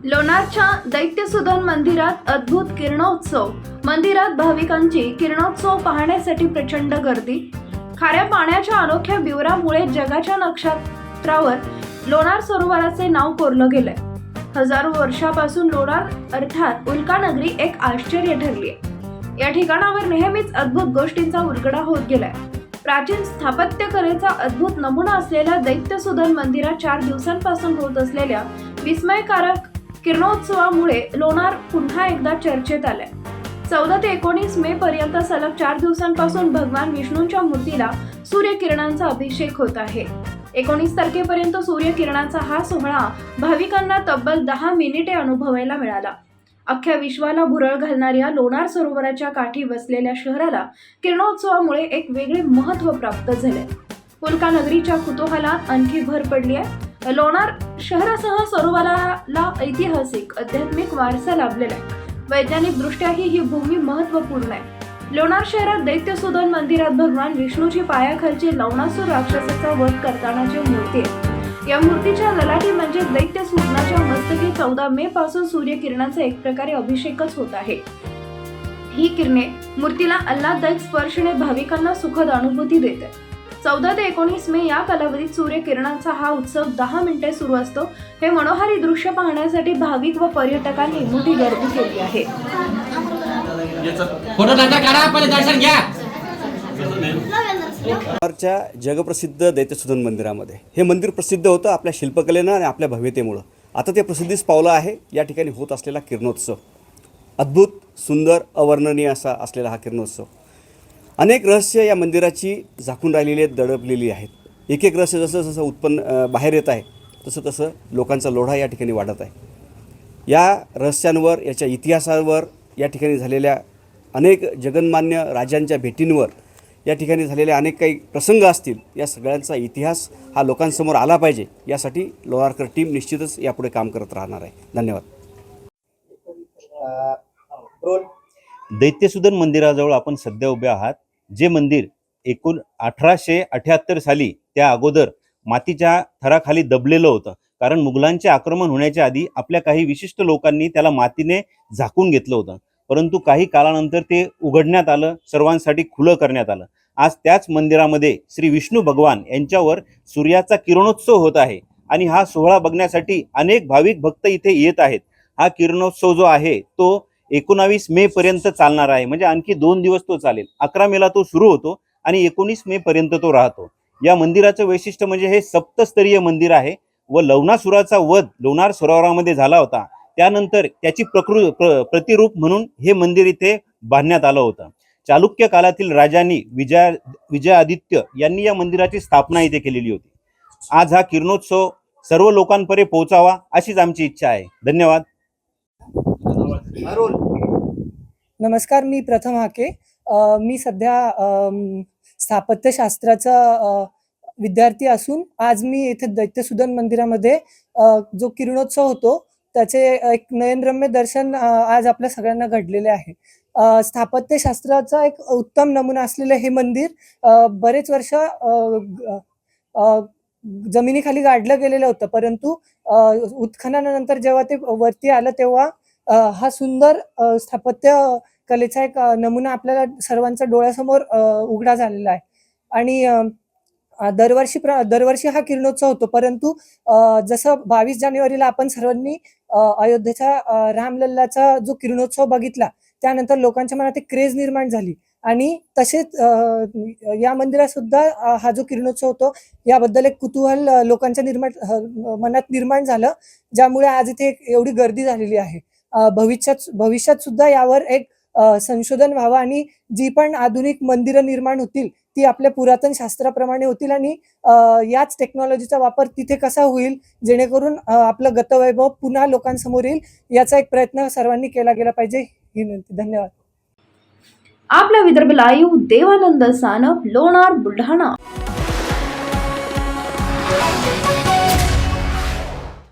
लोणारच्या दैत्यसुदन मंदिरात अद्भुत किरणोत्सव। मंदिरात भाविकांची किरणोत्सव पाहण्यासाठी प्रचंड गर्दी। खाऱ्या पाण्याच्या अनोख्या बिवरामुळे जगाच्या नक्षत्रावर लोणार सरोवराचे नाव कोरलं गेलंय। हजारो वर्षापासून लोणार अर्थात उल्कानगरी एक आश्चर्य ठरली आहे। या ठिकाणावर नेहमीच अद्भुत गोष्टींचा उलगडा होत गेलाय। प्राचीन स्थापत्यकलेचा अद्भुत नमुना असलेल्या दैत्यसुदन मंदिरात 4 दिवसांपासून होत असलेल्या विस्मयकारक किरणोत्सवामुळे लोणार पुन्हा एकदा चर्चेत आलंय। 14 ते 19 मे पर्यंत सलग 4 दिवसांपासून भगवान विष्णूंच्या मूर्तीला सूर्यकिरणांचा अभिषेक होत आहे। 19 तारखेपर्यंत सूर्यकिरणांचा हा सोहळा भाविकांना तब्बल 10 मिनिटे अनुभवायला मिळाला। अख्ख्या विश्वाला भुरळ घालणाऱ्या लोणार सरोवराच्या काठी वसलेल्या शहराला किरणोत्सवामुळे एक वेगळे महत्त्व प्राप्त झाले। उल्कानगरीच्या कुतूहलात आणखी भर पडली आहे। लोणार शहरासह सरोवराला ऐतिहासिक आध्यात्मिक वारसा लाभलेला आहे। वैज्ञानिक दृष्ट्याही ही भूमी महत्त्वपूर्ण आहे। लोणार शहरात दैत्यसुदन मंदिरात भगवान विष्णूची पायाखालची लवणासूर राक्षसाचा वध करतानाची मूर्ती आहे। या मूर्तीच्या ललाटी म्हणजे दैत्यसुदनाच्या मस्तकी 14 मे पासून सूर्यकिरणांचा एक प्रकारे अभिषेकच होत आहे। ही किरणे मूर्तीला आल्हाददायक स्पर्शने भाविकांना सुखद अनुभूती देते। 14 ते 19 मे या कालावधीत सूर्यकिरणांचा हा उत्सव 10 मिनिटे सुरू असतो। हे मनोहारी दृश्य पाहण्यासाठी भाविक व पर्यटकांनी मोठी गर्दी केली आहे। लोणारच्या जगप्रसिद्ध दैत्यसुदन मंदिरामध्ये हे मंदिर प्रसिद्ध होतं आपल्या शिल्पकलेनं आणि आपल्या भव्यतेमुळं। आता ते प्रसिद्धीस पावलं आहे। या ठिकाणी होत असलेला किरणोत्सव अद्भुत सुंदर अवर्णनीय असा असलेला हा किरणोत्सव। अनेक रहस्य या मंदिराची झाकून राहिलेली आहेत, दडपलेली आहेत। एक एक रहस्य जसं जसं उत्पन्न बाहेर येत आहे तसं तसं लोकांचा लोढा या ठिकाणी वाढत आहे। या रहस्यांवर, याच्या इतिहासावर, या ठिकाणी झालेल्या अनेक जगन्मान्य राजांच्या भेटींवर, या ठिकाणी झालेले अनेक काही प्रसंग असतील, या सगळ्यांचा इतिहास हा लोकांसमोर आला पाहिजे। यासाठी लोणारकर टीम निश्चितच यापुढे काम करत राहणार आहे। धन्यवाद। दैत्यसुदन मंदिराजवळ आपण सध्या उभे आहात। जे मंदिर 1878 साली त्या अगोदर मातीच्या थराखाली दबलेलं होतं, कारण मुघलांचे आक्रमण होण्याच्या आधी आपल्या काही विशिष्ट लोकांनी त्याला मातीने झाकून घेतलं होतं। परंतु काही काळानंतर ते उघडण्यात आलं, सर्वांसाठी खुलं करण्यात आलं। आज त्याच मंदिरामध्ये श्री विष्णू भगवान यांच्यावर सूर्याचा किरणोत्सव होत आहे आणि हा सोहळा बघण्यासाठी अनेक भाविक भक्त इथे येत आहेत। हा किरणोत्सव जो आहे तो 19 मे पर्यंत चालणार आहे, म्हणजे आणखी 2 दिवस तो चालेल। 11 मेला तो सुरू होतो आणि 19 मे पर्यंत तो राहतो। या मंदिराचं वैशिष्ट्य म्हणजे हे सप्तस्तरीय मंदिर आहे व लवणासुराचा वध लोणार सरोवरामध्ये झाला होता। त्यानंतर त्याची प्रतिरूप म्हणून हे मंदिर इथे बांधण्यात आलं होतं। चालुक्य काळातील राजांनी विजयादित्य यांनी या मंदिराची स्थापना इथे केलेली होती। आज हा किरणोत्सव सर्व लोकांपर्यंत पोहोचावा अशीच आमची इच्छा आहे। धन्यवाद। नमस्कार, मी प्रथम हाके। मी सध्या स्थापत्यशास्त्राचा विद्यार्थी असून आज मी येथे दैत्यसुदन मंदिरामध्ये जो किरणोत्सव होतो त्याचे एक नयनरम्य दर्शन आज आपल्या सगळ्यांना घडलेले आहे। स्थापत्यशास्त्राचा एक उत्तम नमुना असलेले हे मंदिर बरेच वर्ष जमिनीखाली गाडलं गेलेलं होतं, परंतु उत्खननानंतर जेव्हा ते वरती आलं तेव्हा हा सुंदर स्थापत्य कलेचा एक नमुना आपल्याला सर्वांच्या डोळ्यासमोर उघडा झालेला आहे। आणि दरवर्षी हा किरणोत्सव होतो, परंतु जसं 22 जानेवारीला आपण सर्वांनी अयोध्येचा रामलल्लाचा जो किरणोत्सव बघितला, त्यानंतर लोकांच्या मनात एक क्रेज निर्माण झाली आणि तसेच या मंदिरात सुद्धा हा जो किरणोत्सव होतो याबद्दल एक कुतूहल लोकांच्या मनात निर्माण झालं, ज्यामुळे आज इथे एवढी गर्दी झालेली आहे। भविष्यात सुद्धा यावर एक संशोधन व्हावं आणि जी पण आधुनिक मंदिरं निर्माण होतील ती आपल्या पुरातन शास्त्राप्रमाणे होतील आणि याच टेक्नॉलॉजीचा वापर तिथे कसा होईल जेणेकरून आपलं गतवैभव पुन्हा लोकांसमोर येईल, याचा एक प्रयत्न सर्वांनी केला गेला पाहिजे ही विनंती। धन्यवाद। आपला विदर्भ लाईव्ह, देवानंद सानप, लोणार, बुलढाणा।